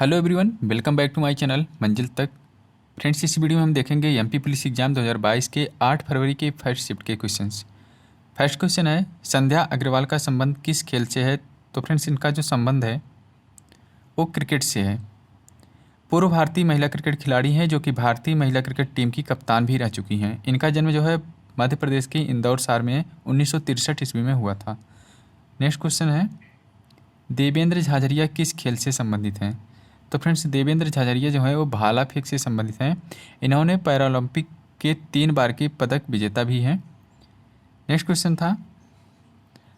Hello everyone, welcome back to my channel Manzil Tak. Friends, इस video में हम देखेंगे एमपी पुलिस एग्जाम 2022 के 8 फरवरी के फर्स्ट शिफ्ट के क्वेश्चंस। फर्स्ट क्वेश्चन है, संध्या अग्रवाल का संबंध किस खेल से है? तो फ्रेंड्स, इनका जो संबंध है वो क्रिकेट से है। पूर्व भारतीय महिला क्रिकेट खिलाड़ी हैं जो कि भारतीय महिला क्रिकेट टीम की कप्तान भी रह चुकी हैं। इनका जन्म जो है मध्य प्रदेश के इंदौर शहर में 1963 ईस्वी में हुआ था। नेक्स्ट क्वेश्चन है, देवेंद्र झाझरिया किस खेल से संबंधित हैं? तो फ्रेंड्स, देवेंद्र झाझरिया जो है वो भाला फेंक से संबंधित हैं। इन्होंने पैरालंपिक के 3 बार के पदक विजेता भी हैं। नेक्स्ट क्वेश्चन था,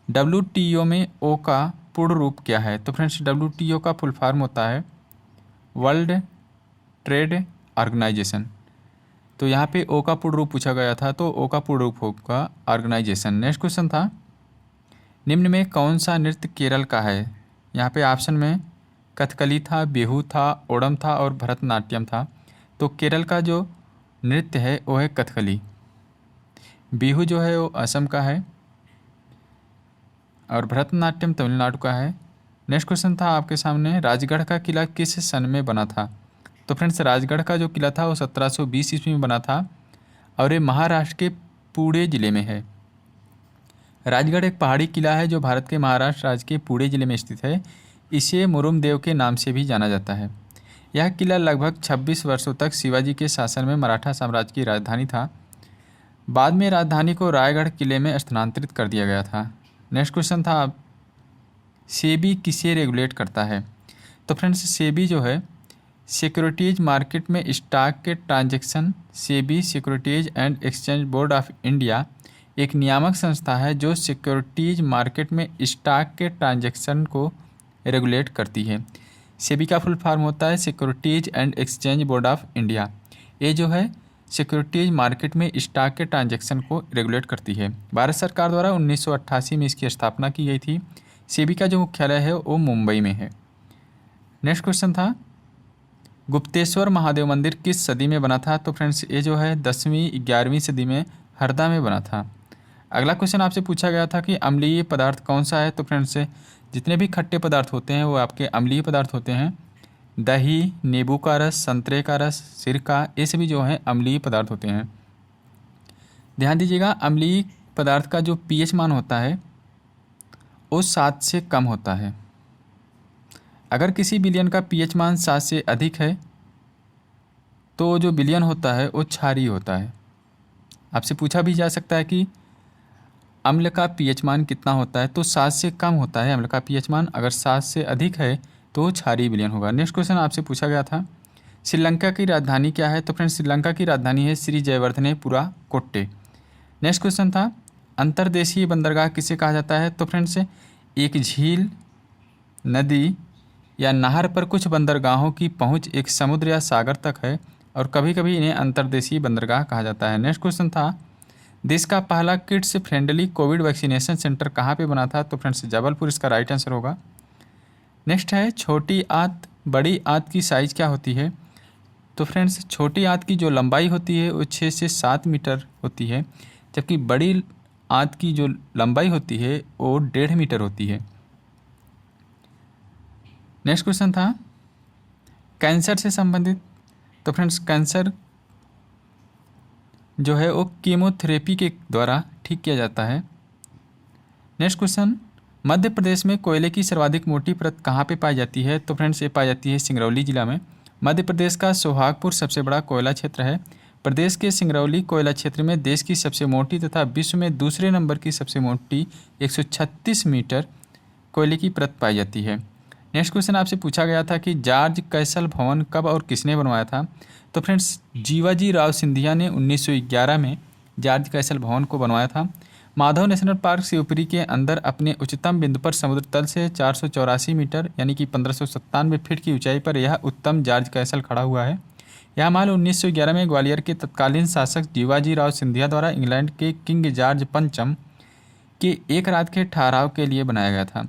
WTO में ओ का पूर्ण रूप क्या है? तो फ्रेंड्स, WTO का फुल फॉर्म होता है वर्ल्ड ट्रेड ऑर्गेनाइजेशन। तो यहाँ पे ओ का पूर्ण रूप पूछा गया था, तो ओ का पूर्ण रूप होगा ऑर्गेनाइजेशन। नेक्स्ट क्वेश्चन था, निम्न में कौन सा नृत्य केरल का है? यहाँ पे ऑप्शन में कथकली था, बिहू था, ओणम था और भरतनाट्यम था। तो केरल का जो नृत्य है वो है कथकली। बिहू जो है वो असम का है और भरतनाट्यम तमिलनाडु का है। नेक्स्ट क्वेश्चन था आपके सामने, राजगढ़ का किला किस सन में बना था? तो फ्रेंड्स, राजगढ़ का जो किला था वो 1720 ईस्वी में बना था और ये महाराष्ट्र के पुणे ज़िले में है। राजगढ़ एक पहाड़ी किला है जो भारत के महाराष्ट्र राज्य के पुणे ज़िले में स्थित है। इसे मुरुमदेव के नाम से भी जाना जाता है। यह किला लगभग 26 वर्षों तक शिवाजी के शासन में मराठा साम्राज्य की राजधानी था। बाद में राजधानी को रायगढ़ किले में स्थानांतरित कर दिया गया था। नेक्स्ट क्वेश्चन था, सेबी किसे रेगुलेट करता है? तो फ्रेंड्स, सेबी जो है सिक्योरिटीज मार्केट में स्टॉक के transaction. SEBI securities and exchange board of India एक नियामक संस्था है जो सिक्योरिटीज मार्केट में स्टॉक के ट्रांजैक्शन को रेगुलेट करती है। सेबी का फुल फॉर्म होता है securities and exchange board of India. ये जो है सिक्योरिटीज मार्केट में स्टॉक के ट्रांजैक्शन को रेगुलेट करती है। भारत सरकार द्वारा 1988 में इसकी स्थापना की गई थी। सेबी का जो मुख्यालय है वो मुंबई में है। नेक्स्ट क्वेश्चन था, गुप्तेश्वर महादेव मंदिर किस सदी में बना था? तो फ्रेंड्स, ये जो है 10वीं 11वीं सदी में हरदा में बना था। अगला क्वेश्चन आपसे पूछा गया था कि अम्लीय पदार्थ कौन सा है? तो फ्रेंड्स, जितने भी खट्टे पदार्थ होते हैं वो आपके अम्लीय पदार्थ होते हैं। दही, नींबू का रस, संतरे का रस, सिरका, ये सभी जो हैं अम्लीय पदार्थ होते हैं। ध्यान दीजिएगा, अम्लीय पदार्थ का जो pH मान होता है वो 7 से कम होता है। अगर किसी विलयन का pH मान 7 से अधिक है तो जो विलयन होता है वो क्षारीय होता है। आपसे पूछा भी जा सकता है कि अम्ल का pH मान कितना होता है? तो 7 से कम होता है अम्ल का pH मान। अगर 7 से अधिक है तो क्षारीय विलयन होगा। नेक्स्ट क्वेश्चन आपसे पूछा गया था, श्रीलंका की राजधानी क्या है? तो फ्रेंड्स, श्रीलंका की राजधानी है श्री जयवर्धनेपुरा कोट्टे। नेक्स्ट क्वेश्चन था, अंतर्देशीय बंदरगाह किसे कहा जाता है? तो फ्रेंड्स, एक झील, नदी या नहर पर कुछ बंदरगाहों की पहुँच एक समुद्र या सागर तक है और कभी कभी इन्हें अंतर्देशीय बंदरगाह कहा जाता है। नेक्स्ट क्वेश्चन था, देश का पहला kids friendly Covid vaccination centre कहाँ पे बना था? तो फ्रेंड्स, जबलपुर इसका राइट आंसर होगा। नेक्स्ट है, छोटी आंत बड़ी आंत की साइज़ क्या होती है? तो फ्रेंड्स, छोटी आंत की जो लंबाई होती है वो 6 से 7 मीटर होती है, जबकि बड़ी आंत की जो लंबाई होती है वो 1.5 मीटर होती है। नेक्स्ट क्वेश्चन था, कैंसर से संबंधित। तो फ्रेंड्स, कैंसर जो है वो कीमोथेरेपी के द्वारा ठीक किया जाता है। नेक्स्ट क्वेश्चन, मध्य प्रदेश में कोयले की सर्वाधिक मोटी परत कहाँ पे पाई जाती है? तो फ्रेंड्स, ये पाई जाती है सिंगरौली जिला में। मध्य प्रदेश का सोहागपुर सबसे बड़ा कोयला क्षेत्र है। प्रदेश के सिंगरौली कोयला क्षेत्र में देश की सबसे मोटी तथा विश्व में दूसरे नंबर की सबसे मोटी 136 मीटर कोयले की परत पाई जाती है। नेक्स्ट क्वेश्चन आपसे पूछा गया था कि जॉर्ज कैसल भवन कब और किसने बनवाया था? तो फ्रेंड्स, जीवाजी राव सिंधिया ने 1911 में जॉर्ज कैसल भवन को बनवाया था। माधव नेशनल पार्क शिवपुरी के अंदर अपने उच्चतम बिंदु पर समुद्र तल से 484 मीटर यानी कि 1597 फीट की ऊंचाई पर यह उत्तम जॉर्ज कैसल खड़ा हुआ है। यह महल 1911 में ग्वालियर के तत्कालीन शासक जीवाजी राव सिंधिया द्वारा इंग्लैंड के किंग जॉर्ज पंचम के एक रात के ठहराव के लिए बनाया गया था,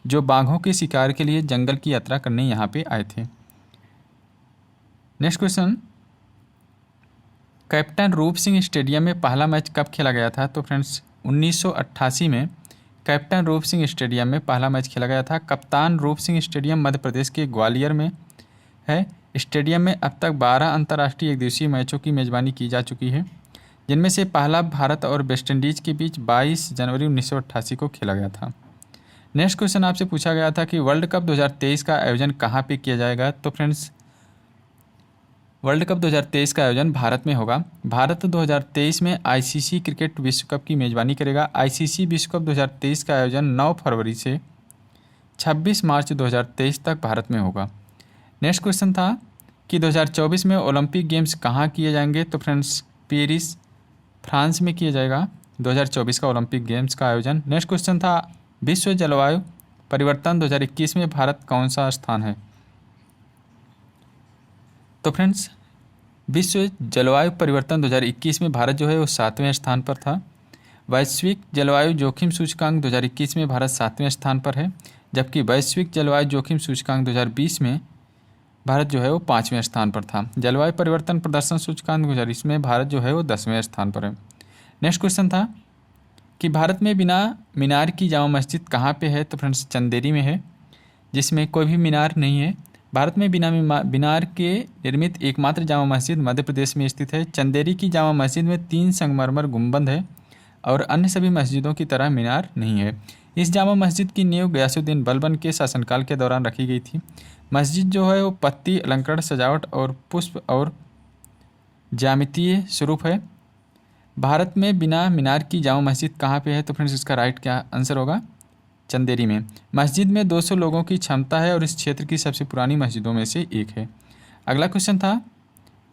जो बाघों के शिकार के लिए जंगल की यात्रा करने यहाँ पे आए थे। नेक्स्ट क्वेश्चन, कैप्टन रूप सिंह स्टेडियम में पहला मैच कब खेला गया था? तो फ्रेंड्स, 1988 में कैप्टन रूप सिंह स्टेडियम में पहला मैच खेला गया था। कप्तान रूप सिंह स्टेडियम मध्य प्रदेश के ग्वालियर में है। स्टेडियम में अब तक 12 अंतर्राष्ट्रीय एकदिवसीय मैचों की मेज़बानी की जा चुकी है, जिनमें से पहला भारत और वेस्टइंडीज़ के बीच 22 जनवरी 1988 को खेला गया था। नेक्स्ट क्वेश्चन आपसे पूछा गया था कि वर्ल्ड कप 2023 का आयोजन कहाँ पे किया जाएगा। तो फ्रेंड्स, वर्ल्ड कप 2023 का आयोजन भारत में होगा। भारत 2023 में आईसीसी क्रिकेट विश्व कप की मेज़बानी करेगा। आईसीसी विश्व कप 2023 का आयोजन 9 फरवरी से 26 मार्च 2023 तक भारत में होगा। नेक्स्ट क्वेश्चन था कि 2024 में ओलंपिक गेम्स कहाँ किए जाएंगे। तो फ्रेंड्स, पेरिस, फ्रांस में किया जाएगा 2024 का ओलंपिक गेम्स का आयोजन। नेक्स्ट क्वेश्चन था विश्व जलवायु परिवर्तन 2021 में भारत कौन सा स्थान है। तो फ्रेंड्स, विश्व जलवायु परिवर्तन 2021 में भारत जो है वो 7वें स्थान पर था। वैश्विक जलवायु जोखिम सूचकांक 2021 में भारत 7वें स्थान पर है, जबकि वैश्विक जलवायु जोखिम सूचकांक 2020 में भारत जो है वो 5वें स्थान पर था। जलवायु परिवर्तन प्रदर्शन सूचकांक 2020 में भारत जो है वो 10वें स्थान पर है। नेक्स्ट क्वेश्चन था कि भारत में बिना मीनार की जामा मस्जिद कहाँ पे है। तो फ्रेंड्स, चंदेरी में है, जिसमें कोई भी मीनार नहीं है। भारत में बिना मीनार के निर्मित एकमात्र जामा मस्जिद मध्य प्रदेश में स्थित है। चंदेरी की जामा मस्जिद में 3 संगमरमर गुंबद है और अन्य सभी मस्जिदों की तरह मीनार नहीं है। इस जामा मस्जिद की नींव गयासुद्दीन बलबन के शासनकाल के दौरान रखी गई थी। मस्जिद जो है वो पत्ती, अलंकरण, सजावट और पुष्प और ज्यामितीय स्वरूप है। भारत में बिना मीनार की जामा मस्जिद कहाँ पे है। तो फ्रेंड्स, इसका राइट क्या आंसर होगा, चंदेरी में। मस्जिद में 200 लोगों की क्षमता है और इस क्षेत्र की सबसे पुरानी मस्जिदों में से एक है। अगला क्वेश्चन था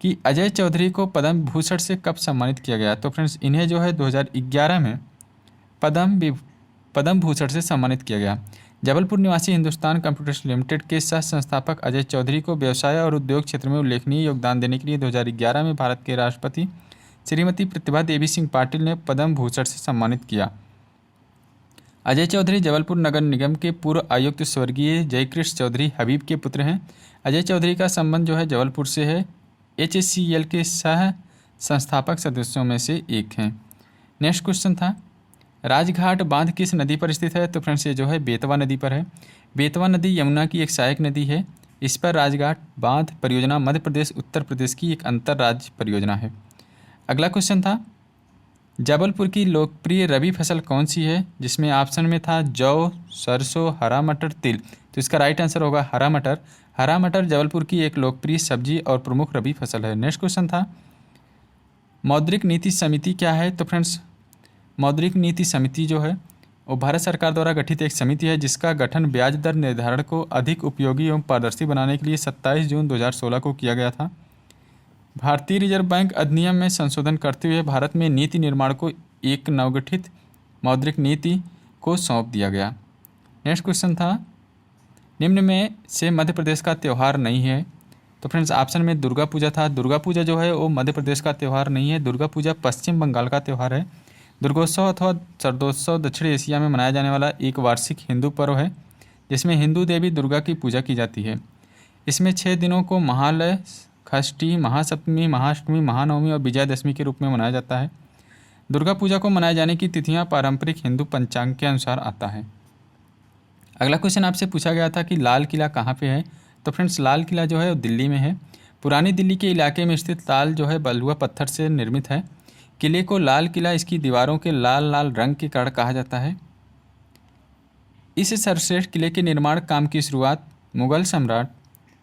कि अजय चौधरी को पद्म भूषण से कब सम्मानित किया गया। तो फ्रेंड्स, इन्हें जो है 2011 में पद्म भूषण से सम्मानित किया गया। जबलपुर निवासी हिंदुस्तान कंप्यूटर्स लिमिटेड के सह संस्थापक अजय चौधरी को व्यवसाय और उद्योग क्षेत्र में उल्लेखनीय योगदान देने के लिए 2011 में भारत के राष्ट्रपति श्रीमती प्रतिभा देवी सिंह पाटिल ने पद्म भूषण से सम्मानित किया। अजय चौधरी जबलपुर नगर निगम के पूर्व आयुक्त स्वर्गीय जयकृष्ण चौधरी हबीब के पुत्र हैं। अजय चौधरी का संबंध जो है जबलपुर से है। HACL के सह संस्थापक सदस्यों में से एक हैं। नेक्स्ट क्वेश्चन था राजघाट बांध किस नदी पर स्थित है। तो फ्रेंड्स, ये जो है बेतवा नदी पर है। बेतवा नदी यमुना की एक सहायक नदी है। इस पर राजघाट बांध परियोजना मध्य प्रदेश उत्तर प्रदेश की एक अंतर्राज्य परियोजना है। अगला क्वेश्चन था जबलपुर की लोकप्रिय रबी फसल कौन सी है, जिसमें ऑप्शन में था जौ, सरसों, हरा मटर, तिल। तो इसका राइट आंसर होगा हरा मटर। हरा मटर जबलपुर की एक लोकप्रिय सब्जी और प्रमुख रबी फसल है। नेक्स्ट क्वेश्चन था मौद्रिक नीति समिति क्या है। तो फ्रेंड्स, मौद्रिक नीति समिति जो है वो भारत सरकार द्वारा गठित एक समिति है, जिसका गठन ब्याज दर निर्धारण को अधिक उपयोगी एवं पारदर्शी बनाने के लिए 27 जून 2016 को किया गया था। भारतीय रिजर्व बैंक अधिनियम में संशोधन करते हुए भारत में नीति निर्माण को एक नवगठित मौद्रिक नीति को सौंप दिया गया। नेक्स्ट क्वेश्चन था निम्न में से मध्य प्रदेश का त्यौहार नहीं है। तो फ्रेंड्स, ऑप्शन में दुर्गा पूजा था। दुर्गा पूजा जो है वो मध्य प्रदेश का त्यौहार नहीं है। दुर्गा पूजा पश्चिम बंगाल का त्यौहार है। दुर्गोत्सव अथवा शरदोत्सव दक्षिण एशिया में मनाया जाने वाला एक वार्षिक हिंदू पर्व है, जिसमें हिंदू देवी दुर्गा की पूजा की जाती है। इसमें 6 दिनों को महालय, षष्ठी, महासप्तमी, महाअष्टमी, महानवमी और विजयादशमी के रूप में मनाया जाता है। दुर्गा पूजा को मनाए जाने की तिथियां पारंपरिक हिंदू पंचांग के अनुसार आता है। अगला क्वेश्चन आपसे पूछा गया था कि लाल किला कहाँ पे है। तो फ्रेंड्स, लाल किला जो है वो दिल्ली में है। पुरानी दिल्ली के इलाके में स्थित लाल जो है बलुआ पत्थर से निर्मित है। किले को लाल किला इसकी दीवारों के लाल लाल रंग के कारण कहा जाता है। इस सर्वश्रेष्ठ किले के निर्माण काम की शुरुआत मुगल सम्राट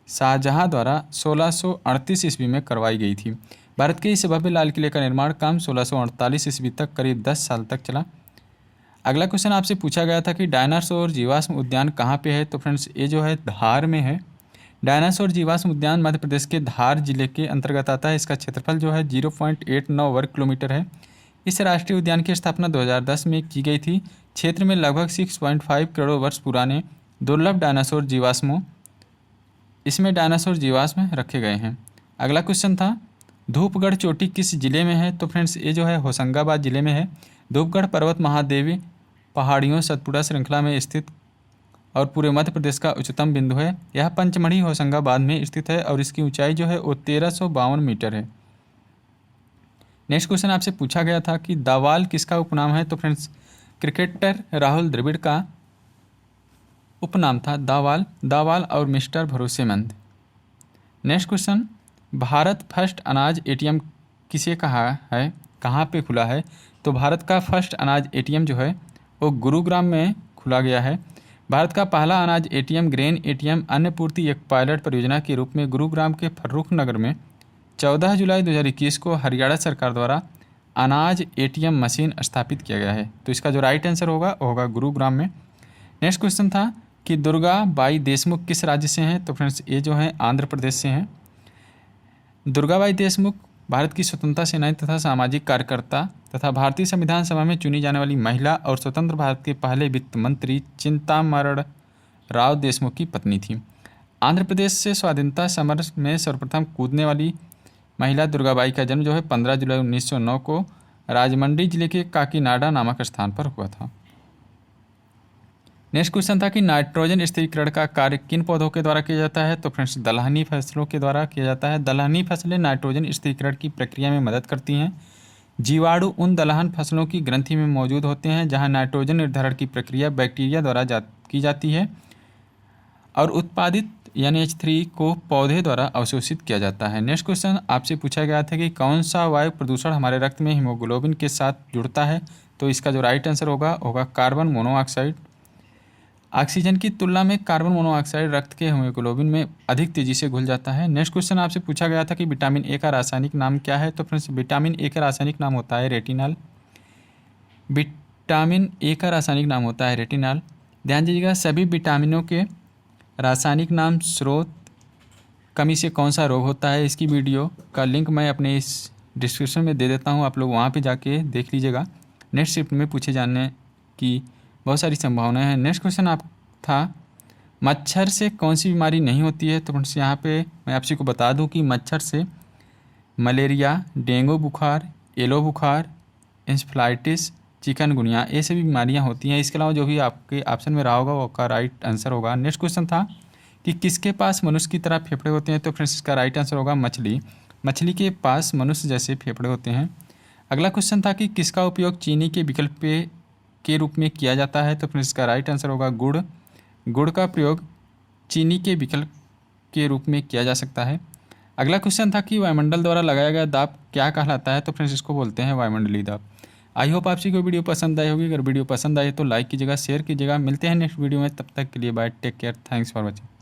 शाहजहां द्वारा 1638 ईस्वी में करवाई गई थी। भारत के इस भव्य लाल किले का निर्माण काम 1648 ईस्वी तक करीब 10 साल तक चला। अगला क्वेश्चन आपसे पूछा गया था कि डायनासोर जीवाश्म उद्यान कहाँ पे है। तो फ्रेंड्स, ये जो है धार में है। डायनासोर जीवाश्म उद्यान मध्य प्रदेश के धार जिले के अंतर्गत आता है। इसका क्षेत्रफल जो है 0.89 वर्ग किलोमीटर है। इस राष्ट्रीय उद्यान की स्थापना 2010 में की गई थी। क्षेत्र में लगभग 6.5 करोड़ वर्ष पुराने दुर्लभ डायनासोर जीवाश्मों इसमें डायनासोर जीवाश्म रखे गए हैं। अगला क्वेश्चन था धूपगढ़ चोटी किस जिले में है। तो फ्रेंड्स, ये जो है होशंगाबाद जिले में है। धूपगढ़ पर्वत महादेवी पहाड़ियों सतपुड़ा श्रृंखला में स्थित और पूरे मध्य प्रदेश का उच्चतम बिंदु है। यह पंचमढ़ी होशंगाबाद में स्थित है और इसकी ऊंचाई जो है वो 1352 मीटर है। नेक्स्ट क्वेश्चन आपसे पूछा गया था कि दावाल किसका उपनाम है। तो फ्रेंड्स, क्रिकेटर राहुल द्रविड़ का उपनाम था दावाल। दावाल और मिस्टर भरोसेमंद। नेक्स्ट क्वेश्चन, भारत फर्स्ट अनाज एटीएम किसे कहा है, कहाँ पे खुला है? तो भारत का फर्स्ट अनाज एटीएम जो है वो गुरुग्राम में खुला गया है। भारत का पहला अनाज एटीएम ग्रेन एटीएम अन्न पूर्ति एक पायलट परियोजना के रूप में गुरुग्राम के फर्रुख नगर में 14 जुलाई 2021 को हरियाणा सरकार द्वारा अनाज एटीएम मशीन स्थापित किया गया है। तो इसका जो राइट आंसर होगा वो होगा गुरुग्राम में। नेक्स्ट क्वेश्चन था कि दुर्गा बाई देशमुख किस राज्य से हैं? तो फ्रेंड्स ये जो है आंध्र प्रदेश से हैं। दुर्गाबाई देशमुख भारत की स्वतंत्रता सेनानी तथा सामाजिक कार्यकर्ता तथा भारतीय संविधान सभा में चुनी जाने वाली महिला और स्वतंत्र भारत के पहले वित्त मंत्री चिंतामरण राव देशमुख की पत्नी थी। आंध्र प्रदेश से स्वाधीनता समर में सर्वप्रथम कूदने वाली महिला दुर्गाबाई का जन्म जो है 15 जुलाई 1909 को राजमंड्री जिले के काकीनाडा नामक स्थान पर हुआ था। नेक्स्ट क्वेश्चन था कि नाइट्रोजन स्थिरीकरण का कार्य किन पौधों के द्वारा किया जाता है? तो फ्रेंड्स दलहनी फसलों के द्वारा किया जाता है। दलहनी फसलें नाइट्रोजन स्थिरीकरण की प्रक्रिया में मदद करती हैं। जीवाणु उन दलहन फसलों की ग्रंथि में मौजूद होते हैं जहां नाइट्रोजन निर्धारण की प्रक्रिया बैक्टीरिया द्वारा की जाती है और उत्पादित NH3 को पौधे द्वारा अवशोषित किया जाता है। नेक्स्ट क्वेश्चन आपसे पूछा गया था कि कौन सा वायु प्रदूषण हमारे रक्त में हीमोग्लोबिन के साथ जुड़ता है? तो इसका जो राइट आंसर होगा कार्बन मोनोऑक्साइड। ऑक्सीजन की तुलना में कार्बन मोनोऑक्साइड रक्त के हीमोग्लोबिन में अधिक तेजी से घुल जाता है। नेक्स्ट क्वेश्चन आपसे पूछा गया था कि विटामिन ए का रासायनिक नाम क्या है? तो फ्रेंड्स विटामिन ए का रासायनिक नाम होता है रेटिनॉल। विटामिन ए का रासायनिक नाम होता है रेटिनॉल। ध्यान दीजिएगा, सभी विटामिनों के रासायनिक नाम स्रोत कमी से कौन सा रोग होता है, इसकी वीडियो का लिंक मैं अपने इस डिस्क्रिप्शन में दे देता हूँ, आप लोग वहाँ पे जाके देख लीजिएगा। नेक्स्ट शिफ्ट में पूछे जाने की बहुत सारी संभावनाएं हैं। नेक्स्ट क्वेश्चन आप था मच्छर से कौन सी बीमारी नहीं होती है? तो फ्रेंड्स यहाँ पे मैं आपसे को बता दूं कि मच्छर से मलेरिया, डेंगू बुखार, येलो बुखार, इंसेफ्लाइटिस, चिकनगुनिया ये सभी बीमारियाँ होती हैं। इसके अलावा जो भी आपके ऑप्शन में रहा होगा वो का राइट आंसर होगा। नेक्स्ट क्वेश्चन था कि किसके पास मनुष्य की तरह फेफड़े होते हैं? तो फ्रेंड्स इसका राइट आंसर होगा मछली। मछली के पास मनुष्य जैसे फेफड़े होते हैं। अगला क्वेश्चन था कि किसका उपयोग चीनी के विकल्प के रूप में किया जाता है? तो फ्रेंड्स इसका राइट आंसर होगा गुड़। गुड़ का प्रयोग चीनी के विकल्प के रूप में किया जा सकता है। अगला क्वेश्चन था कि वायुमंडल द्वारा लगाया गया दाब क्या कहलाता है? तो फ्रेंड्स इसको बोलते हैं वायुमंडलीय दाब। आई होप आपसी को वीडियो पसंद आई होगी। अगर वीडियो पसंद आए तो लाइक कीजिएगा, शेयर कीजिएगा। मिलते हैं नेक्स्ट वीडियो में, तब तक के लिए bye, take care, thanks for watching.